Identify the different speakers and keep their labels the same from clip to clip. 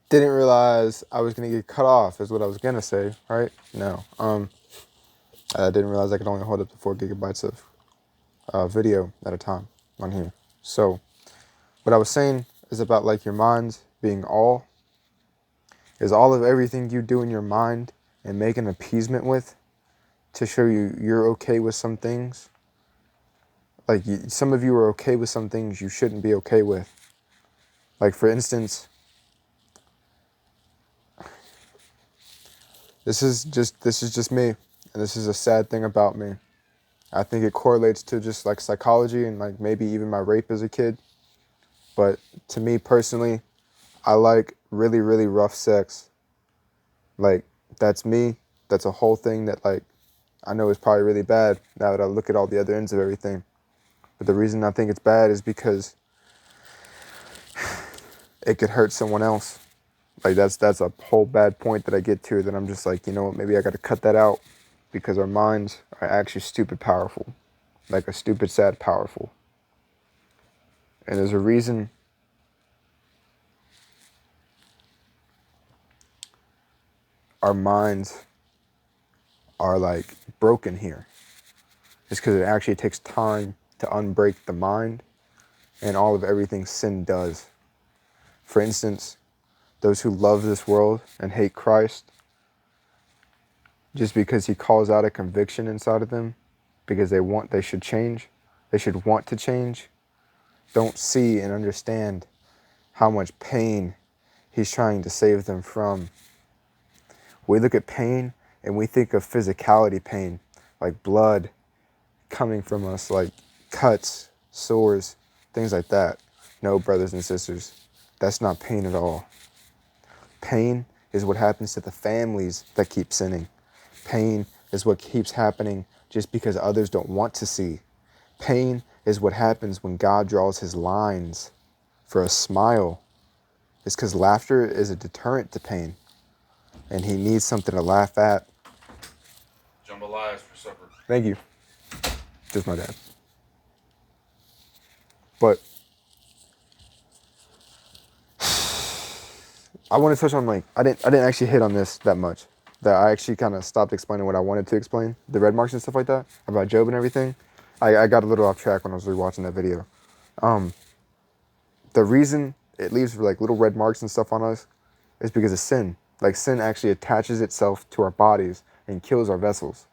Speaker 1: Didn't realize I was gonna get cut off is what I was gonna say, right? No. I didn't realize I could only hold up to 4 GB of video at a time on here. So what I was saying is about like your mind being all of everything you do in your mind and make an appeasement with to show you're okay with some things. Like some of you are okay with some things you shouldn't be okay with. Like for instance, this is just me, and this is a sad thing about me. I think it correlates to just like psychology and like maybe even my rape as a kid. But to me personally, I like really, really rough sex. Like that's me. That's a whole thing that like I know is probably really bad now that I look at all the other ends of everything. But the reason I think it's bad is because it could hurt someone else. Like that's a whole bad point that I get to that I'm just like, you know what, maybe I got to cut that out because our minds are actually stupid powerful. Like a stupid sad powerful. And there's a reason our minds are like broken here. It's because it actually takes time to unbreak the mind and all of everything sin does. For instance, those who love this world and hate Christ, just because he calls out a conviction inside of them, because they should change, they should want to change, don't see and understand how much pain he's trying to save them from. We look at pain and we think of physicality pain, like blood coming from us, like cuts, sores, things like that. No, brothers and sisters, that's not pain at all. Pain is what happens to the families that keep sinning. Pain is what keeps happening just because others don't want to see. Pain is what happens when God draws his lines for a smile. It's because laughter is a deterrent to pain, and he needs something to laugh at.
Speaker 2: Jambalaya for supper.
Speaker 1: Thank you. Just my dad. But I want to touch on like I didn't actually hit on this that much. That I actually kind of stopped explaining what I wanted to explain, the red marks and stuff like that about Job and everything. I got a little off track when I was rewatching that video. The reason it leaves like little red marks and stuff on us is because of sin. Like sin actually attaches itself to our bodies and kills our vessels.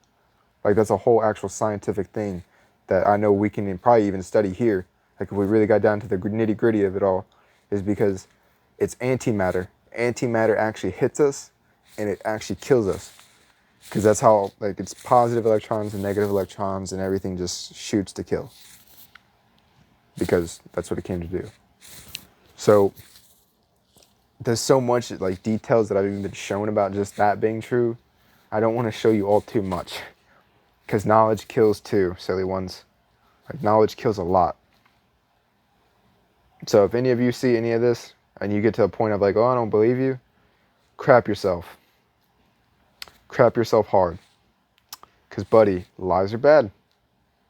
Speaker 1: Like that's a whole actual scientific thing that I know we can probably even study here. Like if we really got down to the nitty gritty of it all, is because it's antimatter. Antimatter actually hits us and it actually kills us. Because that's how, like, it's positive electrons and negative electrons and everything just shoots to kill. Because that's what it came to do. So there's so much like details that I've even been shown about just that being true. I don't want to show you all too much. Because knowledge kills too, silly ones. Like knowledge kills a lot. So if any of you see any of this and you get to a point of like, oh, I don't believe you, crap yourself. Crap yourself hard. Because, buddy, lies are bad.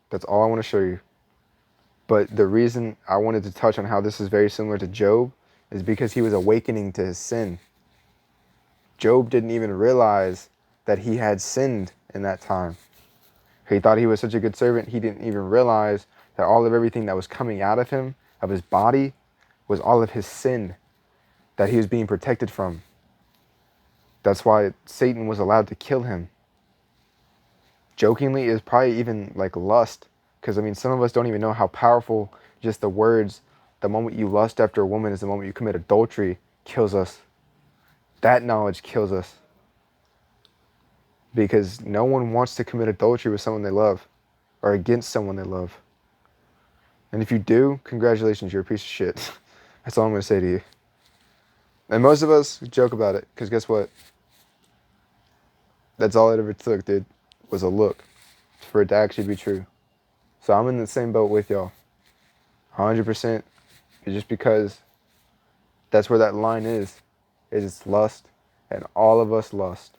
Speaker 1: That's all I want to show you. But the reason I wanted to touch on how this is very similar to Job is because he was awakening to his sin. Job didn't even realize that he had sinned in that time. He thought he was such a good servant, he didn't even realize that all of everything that was coming out of him, of his body, was all of his sin that he was being protected from. That's why Satan was allowed to kill him. Jokingly, is probably even like lust. Because, I mean, some of us don't even know how powerful just the words, the moment you lust after a woman is the moment you commit adultery, kills us. That knowledge kills us. Because no one wants to commit adultery with someone they love or against someone they love. And if you do, congratulations, you're a piece of shit. That's all I'm going to say to you. And most of us joke about it, because guess what? That's all it ever took, dude, was a look for it to actually be true. So I'm in the same boat with y'all. 100%. Just because that's where that line is it's lust, and all of us lust.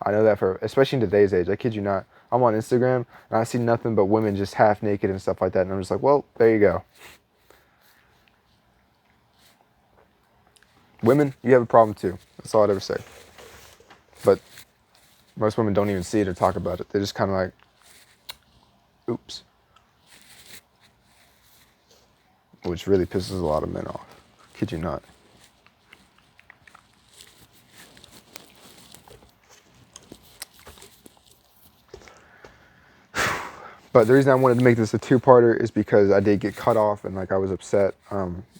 Speaker 1: I know that especially in today's age. I kid you not. I'm on Instagram, and I see nothing but women just half naked and stuff like that, and I'm just like, well, there you go. Women, you have a problem too. That's all I'd ever say. But most women don't even see it or talk about it. They're just kind of like, oops. Which really pisses a lot of men off. Kid you not. But the reason I wanted to make this a two-parter is because I did get cut off and like I was upset.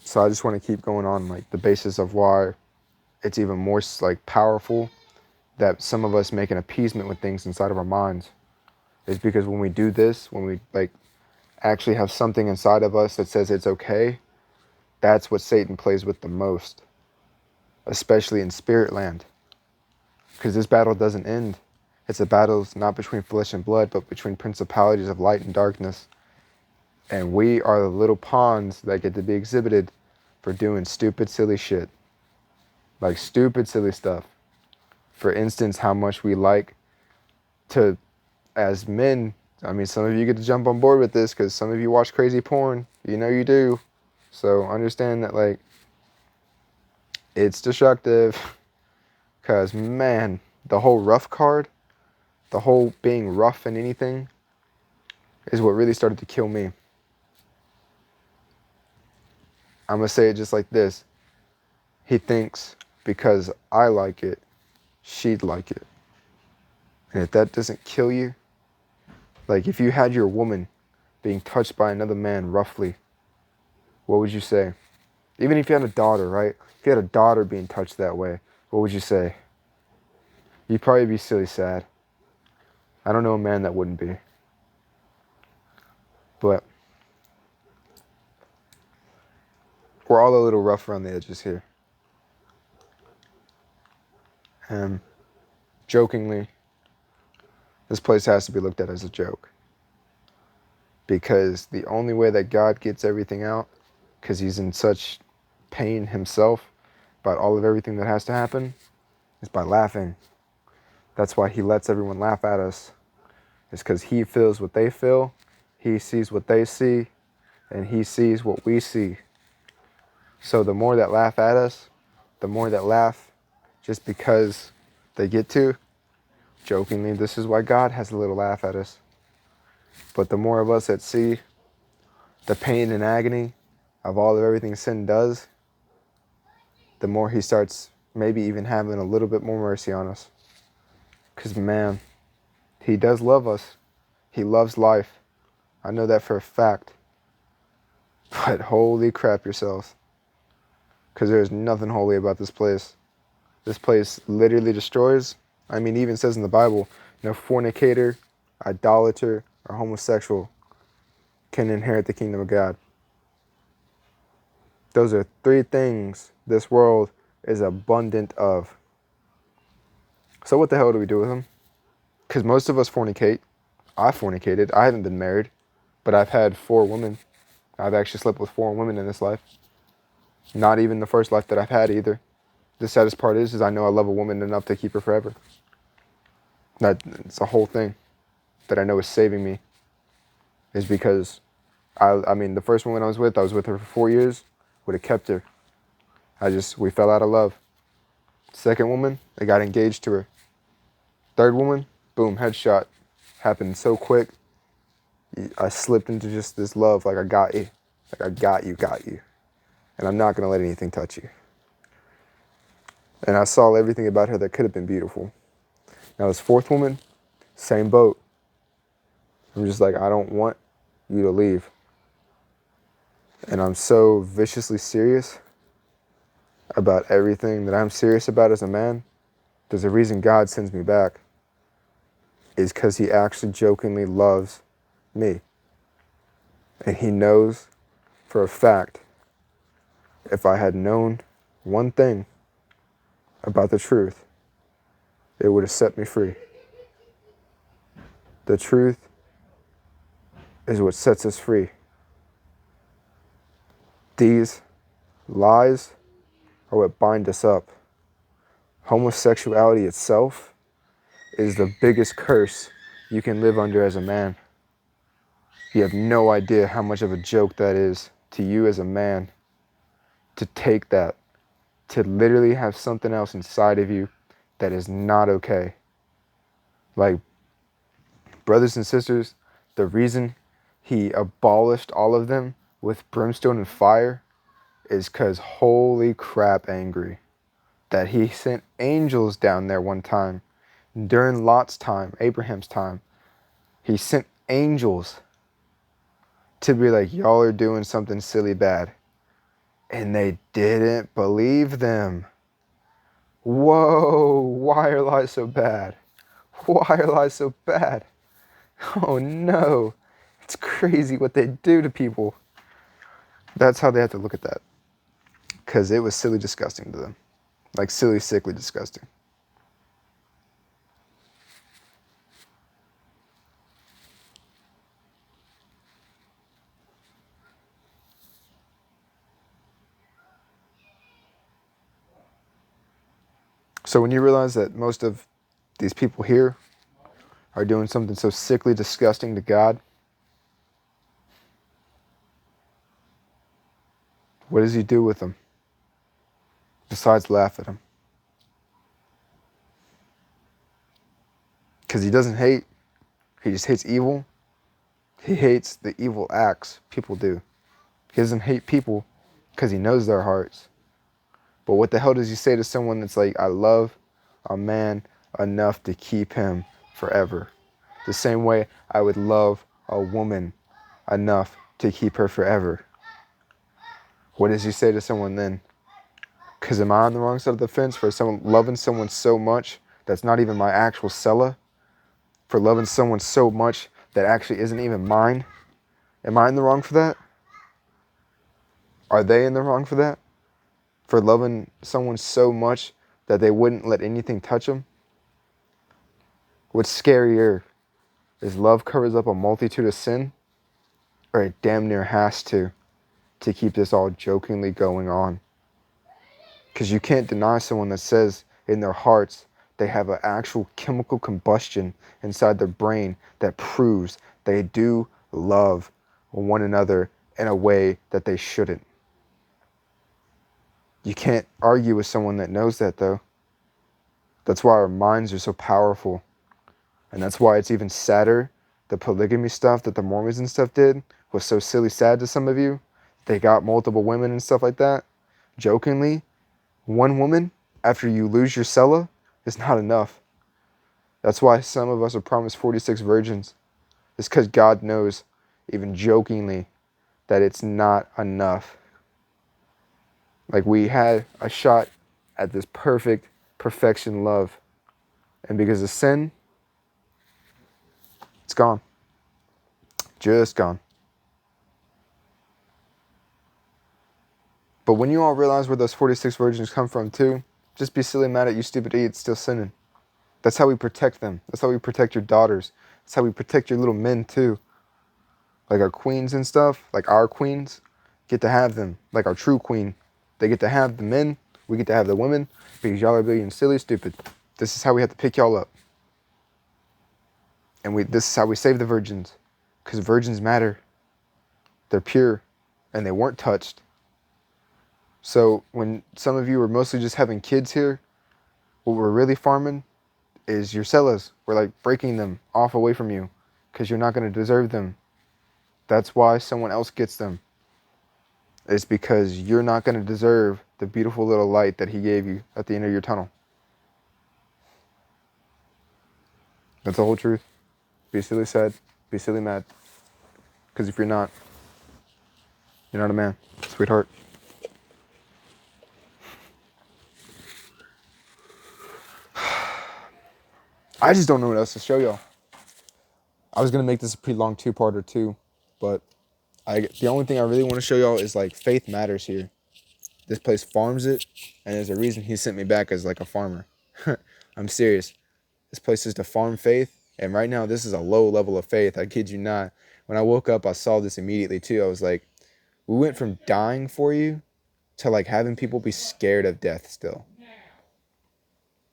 Speaker 1: So I just want to keep going on like the basis of why it's even more like powerful that some of us make an appeasement with things inside of our minds. Is because when we do this, when we like actually have something inside of us that says it's okay, that's what Satan plays with the most, especially in spirit land. Because this battle doesn't end. It's a battle not between flesh and blood, but between principalities of light and darkness. And we are the little pawns that get to be exhibited for doing stupid, silly shit. Like stupid, silly stuff. For instance, how much we like to, as men, I mean, some of you get to jump on board with this because some of you watch crazy porn. You know you do. So understand that, like, it's destructive. Because, man, the whole rough card, the whole being rough in anything, is what really started to kill me. I'm going to say it just like this. He thinks because I like it, she'd like it. And if that doesn't kill you, like if you had your woman being touched by another man roughly, what would you say? Even if you had a daughter, right? If you had a daughter being touched that way, what would you say? You'd probably be silly sad. I don't know a man that wouldn't be. But we're all a little rough around the edges here. And jokingly, this place has to be looked at as a joke. Because the only way that God gets everything out, because he's in such pain himself about all of everything that has to happen, is by laughing. That's why he lets everyone laugh at us. It's because he feels what they feel, he sees what they see, and he sees what we see. So the more that laugh at us, the more that laugh just because they get to, jokingly, this is why God has a little laugh at us. But the more of us that see the pain and agony of all of everything sin does, the more he starts maybe even having a little bit more mercy on us. Because, man, he does love us. He loves life. I know that for a fact. But holy crap yourselves. Because there's nothing holy about this place. This place literally destroys. I mean, it even says in the Bible, no fornicator, idolater, or homosexual can inherit the kingdom of God. Those are 3 things this world is abundant of. So what the hell do we do with them? Because most of us fornicate. I fornicated. I haven't been married, but I've had 4 women. I've actually slept with 4 women in this life. Not even the first life that I've had either. The saddest part is I know I love a woman enough to keep her forever. That's a whole thing that I know is saving me. Is because, I mean, the first woman I was with her for 4 years. Would have kept her. We fell out of love. Second woman, I got engaged to her. Third woman, boom, headshot. Happened so quick. I slipped into just this love, like I got you. Like I got you. And I'm not going to let anything touch you. And I saw everything about her that could have been beautiful. Now this fourth woman, same boat. I'm just like, I don't want you to leave. And I'm so viciously serious about everything that I'm serious about as a man. There's a reason God sends me back. Is because he actually jokingly loves me. And he knows for a fact, if I had known one thing about the truth, it would have set me free. The truth is what sets us free. These lies are what bind us up. Homosexuality itself is the biggest curse you can live under as a man. You have no idea how much of a joke that is to you as a man to take that to literally have something else inside of you that is not okay. Like, brothers and sisters, the reason he abolished all of them with brimstone and fire is because holy crap angry that he sent angels down there one time during Lot's time, Abraham's time. He sent angels to be like, y'all are doing something silly bad, and they didn't believe them. Whoa, why are lies so bad? Why are lies so bad? Oh no, it's crazy what they do to people. That's how they have to look at that, because it was silly disgusting to them. Like silly, sickly disgusting. So when you realize that most of these people here are doing something so sickly disgusting to God, what does he do with them besides laugh at them? Because he doesn't hate, he just hates evil. He hates the evil acts people do. He doesn't hate people because he knows their hearts. But what the hell does he say to someone that's like, I love a man enough to keep him forever? The same way I would love a woman enough to keep her forever. What does he say to someone then? Because am I on the wrong side of the fence for someone loving someone so much that's not even my actual Sella? For loving someone so much that actually isn't even mine? Am I in the wrong for that? Are they in the wrong for that? For loving someone so much that they wouldn't let anything touch them? What's scarier? Is love covers up a multitude of sin? Or it damn near has to keep this all jokingly going on? Because you can't deny someone that says in their hearts they have an actual chemical combustion inside their brain that proves they do love one another in a way that they shouldn't. You can't argue with someone that knows that, though. That's why our minds are so powerful. And that's why it's even sadder. The polygamy stuff that the Mormons and stuff did was so silly sad to some of you. They got multiple women and stuff like that. Jokingly, one woman after you lose your Sella is not enough. That's why some of us are promised 46 virgins. It's because God knows, even jokingly, that it's not enough. Like, we had a shot at this perfect perfection love. And because of sin, it's gone. Just gone. But when you all realize where those 46 virgins come from too, just be silly mad at you stupid idiots still sinning. That's how we protect them. That's how we protect your daughters. That's how we protect your little men too. Like our queens and stuff, like our queens, get to have them. Like our true queen. They get to have the men, we get to have the women, because y'all are being silly stupid. This is how we have to pick y'all up. And this is how we save the virgins. Because virgins matter. They're pure. And they weren't touched. So when some of you are mostly just having kids here, what we're really farming is your Sellas. We're like breaking them off away from you because you're not going to deserve them. That's why someone else gets them. It's because you're not going to deserve the beautiful little light that he gave you at the end of your tunnel. That's the whole truth. Be silly sad. Be silly mad. Because if you're not a man, sweetheart. I just don't know what else to show y'all. I was going to make this a pretty long two-parter too, but the only thing I really want to show y'all is like faith matters here. This place farms it, and there's a reason he sent me back as like a farmer. I'm serious. This place is to farm faith, and right now this is a low level of faith. I kid you not. When I woke up, I saw this immediately too. I was like, we went from dying for you to like having people be scared of death still.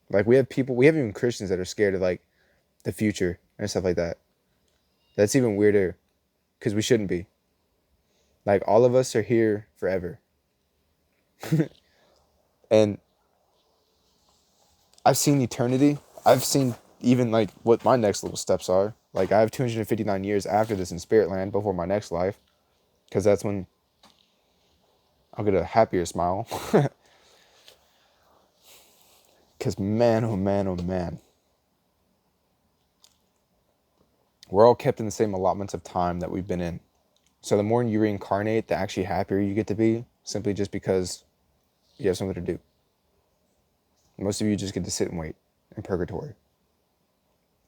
Speaker 1: Like we have even Christians that are scared of like the future and stuff like that. That's even weirder because we shouldn't be. Like all of us are here forever. And I've seen eternity. I've seen even like what my next little steps are. Like I have 259 years after this in spirit land before my next life, because that's when I'll get a happier smile. Because man, oh man, oh man, we're all kept in the same allotments of time that we've been in. So the more you reincarnate, the actually happier you get to be, simply just because you have something to do. Most of you just get to sit and wait in purgatory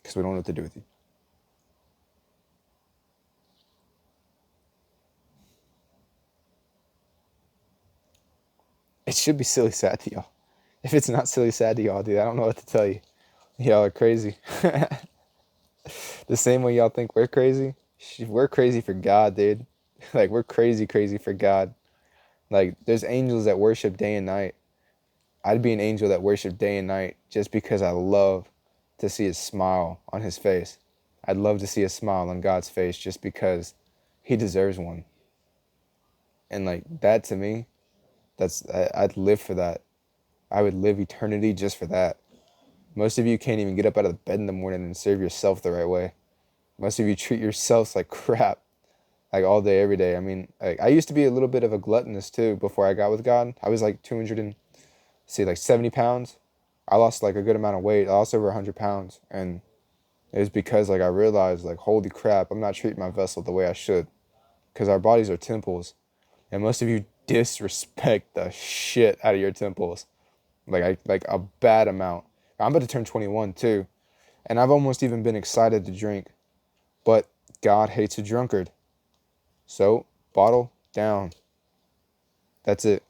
Speaker 1: because we don't know what to do with you. It should be silly sad to y'all. If it's not silly sad to y'all, dude, I don't know what to tell you. Y'all are crazy. The same way y'all think we're crazy, we're crazy for God, dude. Like, we're crazy, crazy for God. Like, there's angels that worship day and night. I'd be an angel that worship day and night just because I love to see his smile on his face. I'd love to see a smile on God's face just because he deserves one. And like that to me, I'd live for that. I would live eternity just for that. Most of you can't even get up out of bed in the morning and serve yourself the right way. Most of you treat yourselves like crap, like all day, every day. I mean, like, I used to be a little bit of a gluttonous too before I got with God. I was like 200 and like 70 pounds. I lost like a good amount of weight. I lost over 100 pounds. And it was because like I realized like, holy crap, I'm not treating my vessel the way I should. Because our bodies are temples. And most of you disrespect the shit out of your temples. Like a bad amount. I'm about to turn 21 too. And I've almost even been excited to drink. But God hates a drunkard. So, bottle down. That's it.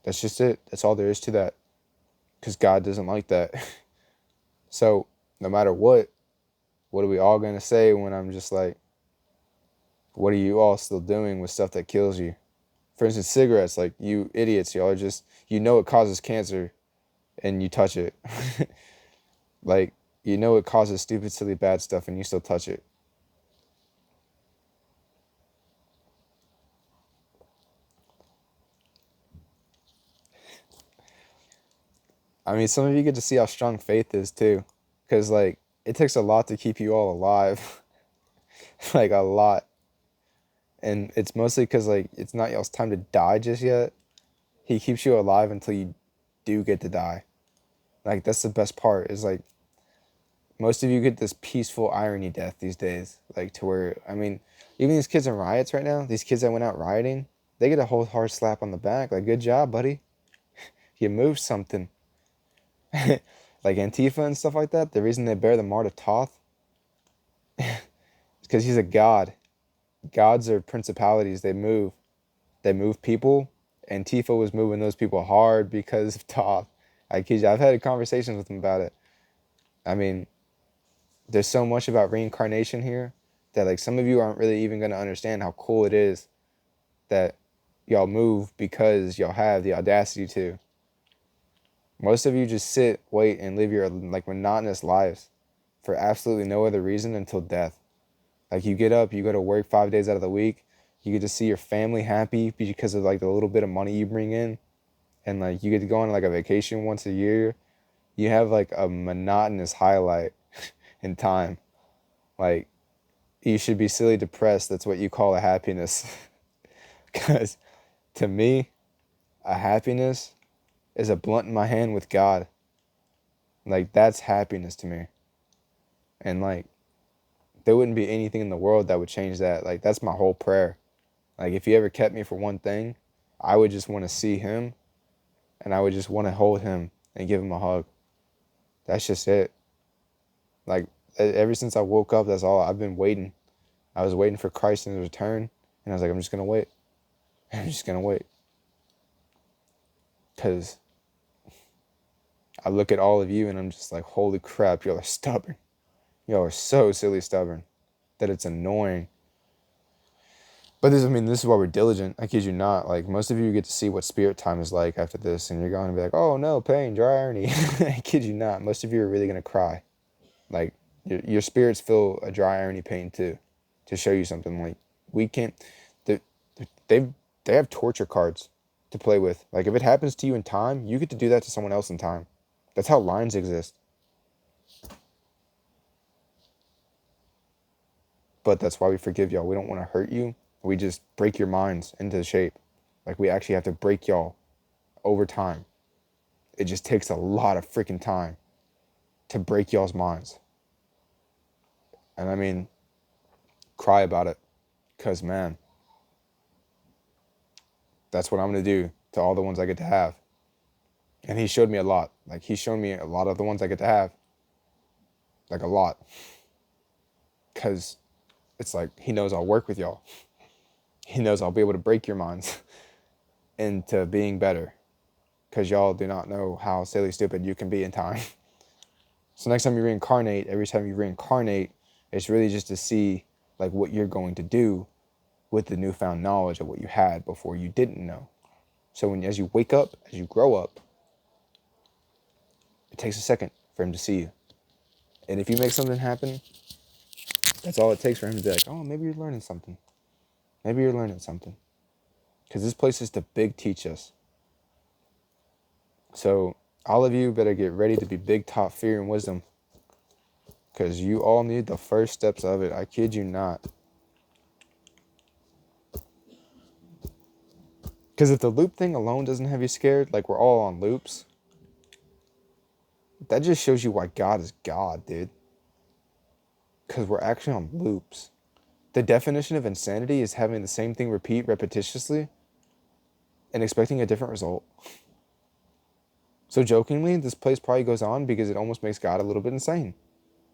Speaker 1: That's just it. That's all there is to that. Because God doesn't like that. So, no matter what are we all going to say when I'm just like, what are you all still doing with stuff that kills you? For instance, cigarettes, like, you idiots, y'all are just, you know it causes cancer and you touch it. Like, you know it causes stupid, silly, bad stuff and you still touch it. I mean, some of you get to see how strong faith is too. Because, like, it takes a lot to keep you all alive. Like, a lot. And it's mostly because, like, it's not y'all's time to die just yet. He keeps you alive until you do get to die. Like, that's the best part, is like, most of you get this peaceful irony death these days. Like, to where, I mean, even these kids in riots right now, these kids that went out rioting, they get a whole hard slap on the back. Like, good job, buddy. You moved something. Like Antifa and stuff like that, the reason they bear the mark of Thoth is because he's a god. Gods are principalities. They move. They move people. Antifa was moving those people hard because of Thoth. I kid you. I've had conversations with him about it. I mean, there's so much about reincarnation here that, like, some of you aren't really even going to understand how cool it is that y'all move because y'all have the audacity to. Most of you just sit, wait, and live your like monotonous lives for absolutely no other reason until death. Like, you get up, you go to work 5 days out of the week, you get to see your family happy because of like the little bit of money you bring in, and like you get to go on like a vacation once a year. You have like a monotonous highlight in time. Like, you should be silly depressed. That's what you call a happiness. Because to me, a happiness is a blunt in my hand with God. Like, that's happiness to me. And like, there wouldn't be anything in the world that would change that. Like, that's my whole prayer. Like, if he ever kept me for one thing, I would just want to see him, and I would just want to hold him and give him a hug. That's just it. Like, ever since I woke up, that's all I've been waiting. I was waiting for Christ in his return, and I was like, I'm just going to wait. I'm just going to wait. Because I look at all of you, and I'm just like, holy crap, y'all are stubborn. Y'all are so silly stubborn that it's annoying. But this, I mean, this is why we're diligent. I kid you not. Like, most of you get to see what spirit time is like after this, and you're going to be like, oh no, pain, dry irony. I kid you not. Most of you are really going to cry. Like, your spirits feel a dry irony pain too, to show you something. Like, we can't, they, they they have torture cards to play with. Like, if it happens to you in time, you get to do that to someone else in time. That's how lines exist. But that's why we forgive y'all. We don't want to hurt you. We just break your minds into shape. Like, we actually have to break y'all over time. It just takes a lot of freaking time to break y'all's minds. And I mean, cry about it. Because, man, that's what I'm going to do to all the ones I get to have. And he showed me a lot. Like, he's shown me a lot of the ones I get to have. Like, a lot. Because it's like, he knows I'll work with y'all. He knows I'll be able to break your minds into being better. Because y'all do not know how silly stupid you can be in time. So next time you reincarnate, every time you reincarnate, it's really just to see like what you're going to do with the newfound knowledge of what you had before you didn't know. So as you wake up, as you grow up, it takes a second for him to see you. And if you make something happen, that's all it takes for him to be like, oh, maybe you're learning something. Maybe you're learning something. Because this place is to big teach us. So all of you better get ready to be big taught fear and wisdom. Because you all need the first steps of it. I kid you not. Because if the loop thing alone doesn't have you scared, like we're all on loops, that just shows you why God is God, dude. Because we're actually on loops. The definition of insanity is having the same thing repeat repetitiously and expecting a different result. So jokingly, this place probably goes on because it almost makes God a little bit insane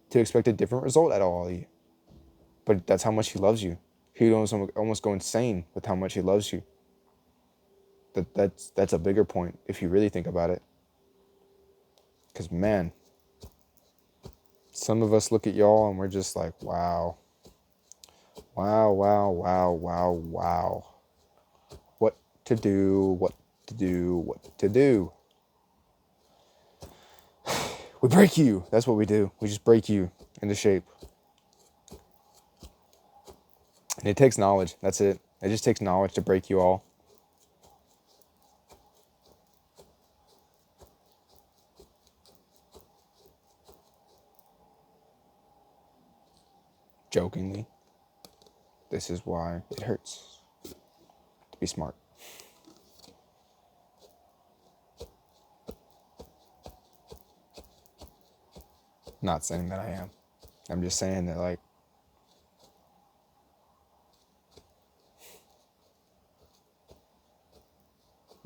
Speaker 1: to expect a different result out of all of you. But that's how much he loves you. He would almost go insane with how much he loves you. That's a bigger point if you really think about it. Because, man, some of us look at y'all and we're just like, wow. Wow, wow, wow, wow, wow. What to do, what to do, what to do. We break you. That's what we do. We just break you into shape. And it takes knowledge. That's it. It just takes knowledge to break you all. Jokingly, this is why it hurts to be smart. Not saying that I am. I'm just saying that, like,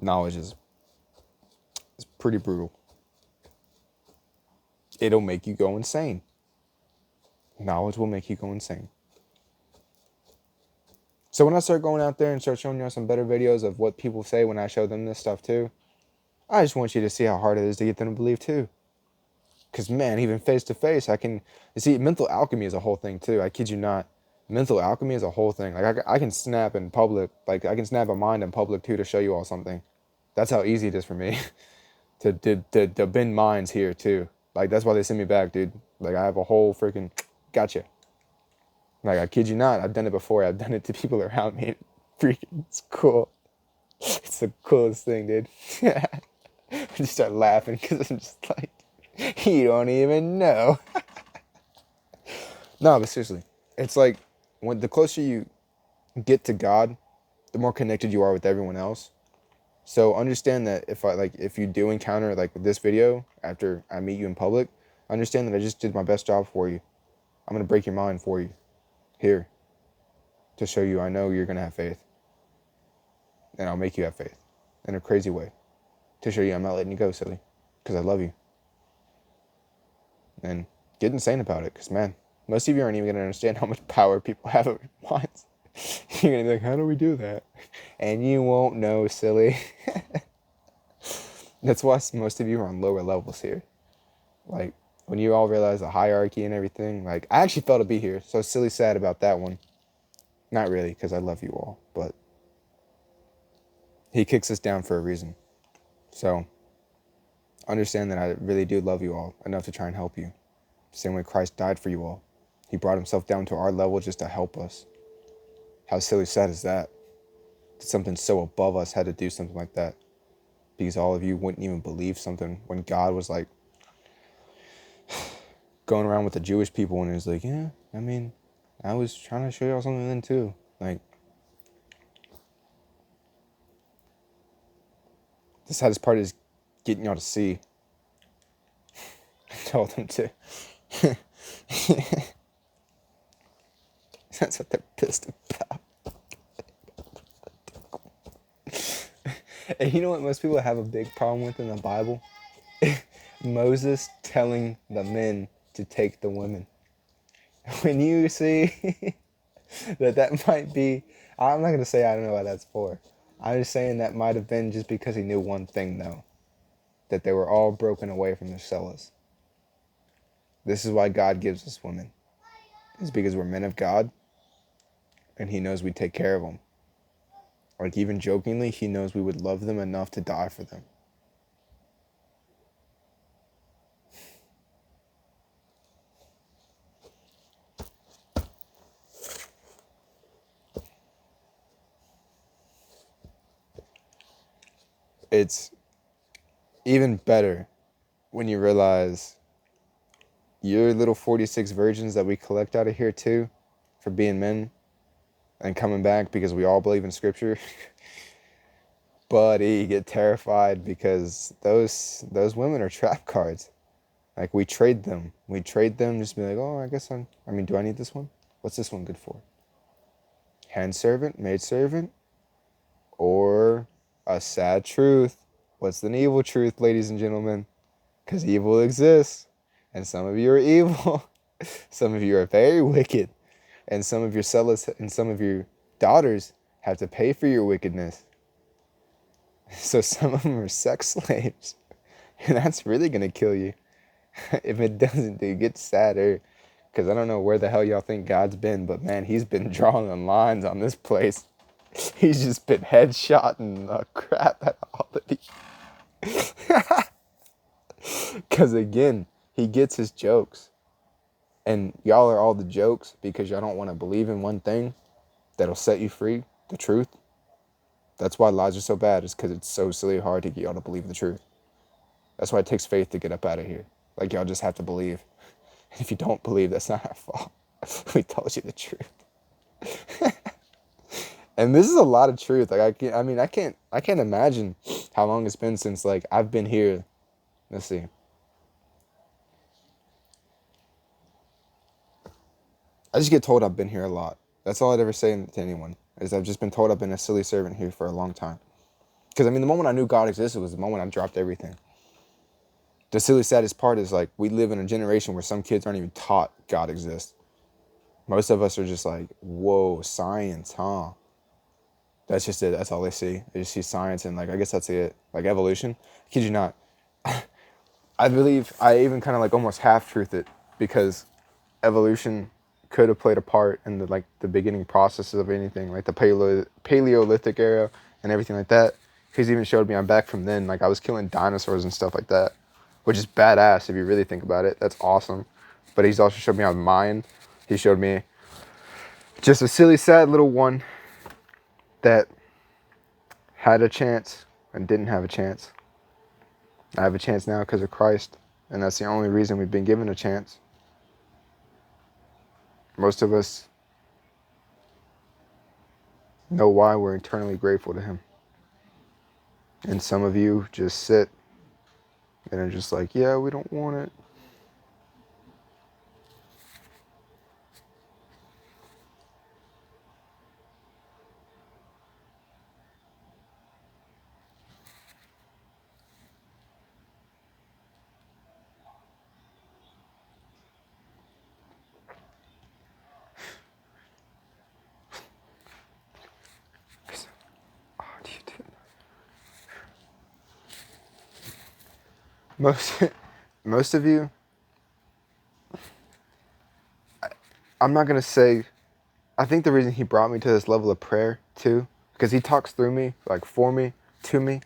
Speaker 1: knowledge is pretty brutal. It'll make you go insane. Knowledge will make you go insane. So when I start going out there and start showing you some better videos of what people say when I show them this stuff too, I just want you to see how hard it is to get them to believe too. Because, man, even face to face, you see, mental alchemy is a whole thing too. I kid you not. Mental alchemy is a whole thing. Like, I can snap in public. Like, I can snap a mind in public too to show you all something. That's how easy it is for me to bend minds here too. Like, that's why they send me back, dude. Like, I have a whole freaking gotcha. Like, I kid you not. I've done it before. I've done it to people around me. Freaking, it's cool. It's the coolest thing, dude. I just start laughing because I'm just like, you don't even know. No, but seriously, it's like when the closer you get to God, the more connected you are with everyone else. So understand that if you do encounter like this video after I meet you in public, understand that I just did my best job for you. I'm gonna break your mind for you here to show you I know you're gonna have faith, and I'll make you have faith in a crazy way to show you I'm not letting you go, silly, because I love you. And get insane about it, because, man, most of you aren't even going to understand how much power people have over your minds. You're going to be like, how do we do that? And you won't know, silly. That's why most of you are on lower levels here. Like, when you all realize the hierarchy and everything, like, I actually felt to be here, so silly sad about that one. Not really, because I love you all, but he kicks us down for a reason. So, understand that I really do love you all enough to try and help you. Same way Christ died for you all. He brought himself down to our level just to help us. How silly sad is that? something so above us had to do something like that, because all of you wouldn't even believe something when God was like going around with the Jewish people and he was like, yeah, I mean, I was trying to show y'all something then too. Like, the saddest part is getting y'all to see. I told them to. That's what they're pissed about. And you know what most people have a big problem with in the Bible? Moses telling the men to take the women. When you see that might be, I'm not going to say I don't know what that's for. I'm just saying that might have been just because he knew one thing, though. That they were all broken away from their sellers. This is why God gives us women. It's because we're men of God, and he knows we take care of them. Like, even jokingly, he knows we would love them enough to die for them. It's even better when you realize your little 46 virgins that we collect out of here too for being men and coming back because we all believe in scripture. Buddy, get terrified because those women are trap cards. Like, we trade them. We trade them, just be like, oh, I mean, do I need this one? What's this one good for? Hand servant, maid servant, or a sad truth. What's the evil truth, ladies and gentlemen? Because evil exists, and some of you are evil. Some of you are very wicked, and some of your sellers and some of your daughters have to pay for your wickedness. So some of them are sex slaves, and that's really gonna kill you. If it doesn't, dude, get sadder. Because I don't know where the hell y'all think God's been, but man, he's been drawing the lines on this place. He's just been headshotting the crap out of all of these. Because again, he gets his jokes. And y'all are all the jokes because y'all don't want to believe in one thing that'll set you free, the truth. That's why lies are so bad, is because it's so silly hard to get y'all to believe the truth. That's why it takes faith to get up out of here. Like, y'all just have to believe. And if you don't believe, that's not our fault. We told you the truth. And this is a lot of truth. Like, I can't imagine how long it's been since, like, I've been here. Let's see. I just get told I've been here a lot. That's all I'd ever say to anyone, is I've just been told I've been a silly servant here for a long time. Because, I mean, the moment I knew God existed was the moment I dropped everything. The silly saddest part is, like, we live in a generation where some kids aren't even taught God exists. Most of us are just like, whoa, science, huh? That's just it. That's all they see. They just see science and, like, I guess that's it. Like, evolution. I kid you not. I believe I even kind of, like, almost half-truth it, because evolution could have played a part in the, like, the beginning processes of anything, like the Paleolithic era and everything like that. He's even showed me I'm back from then. Like, I was killing dinosaurs and stuff like that, which is badass if you really think about it. That's awesome. But he's also showed me I'm Mayan. He showed me just a silly, sad little one that had a chance and didn't have a chance. I have a chance now because of Christ, and that's the only reason we've been given a chance. Most of us know why we're eternally grateful to him. And some of you just sit and are just like, yeah, we don't want it. Most, most of you, I'm not going to say, I think the reason he brought me to this level of prayer too, because he talks through me, like for me, to me,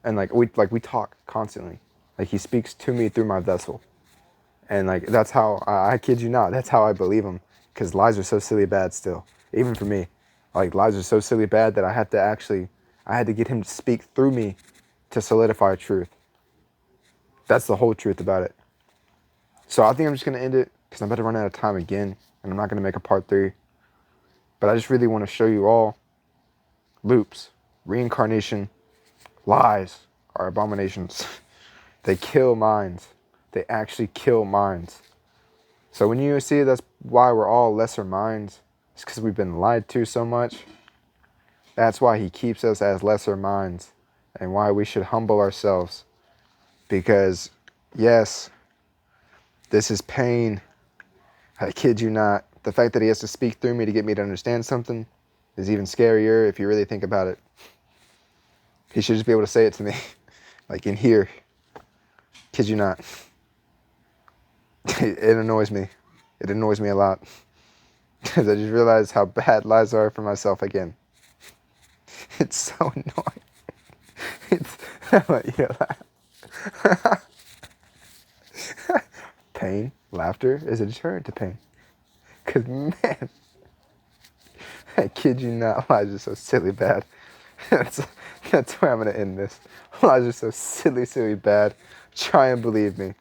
Speaker 1: and we talk constantly. Like, he speaks to me through my vessel. And, like, that's how, I kid you not, that's how I believe him, because lies are so silly bad still, even for me. Like, lies are so silly bad that I had to get him to speak through me to solidify truth. That's the whole truth about it. So I think I'm just going to end it because I'm about to run out of time again, and I'm not going to make a part 3. But I just really want to show you all loops, reincarnation, lies are abominations. They kill minds. They actually kill minds. So when you see that's why we're all lesser minds, it's because we've been lied to so much. That's why he keeps us as lesser minds and why we should humble ourselves. Because, yes, this is pain. I kid you not. The fact that he has to speak through me to get me to understand something is even scarier if you really think about it. He should just be able to say it to me, like in here. Kid you not. It annoys me. It annoys me a lot. Because I just realized how bad lies are for myself again. It's so annoying. It's, I'm like, yeah, laugh. Pain, laughter is a deterrent to pain. Because, man, I kid you not, lies are so silly bad. That's, that's where I'm going to end this. Lies are so silly, silly bad. Try and believe me.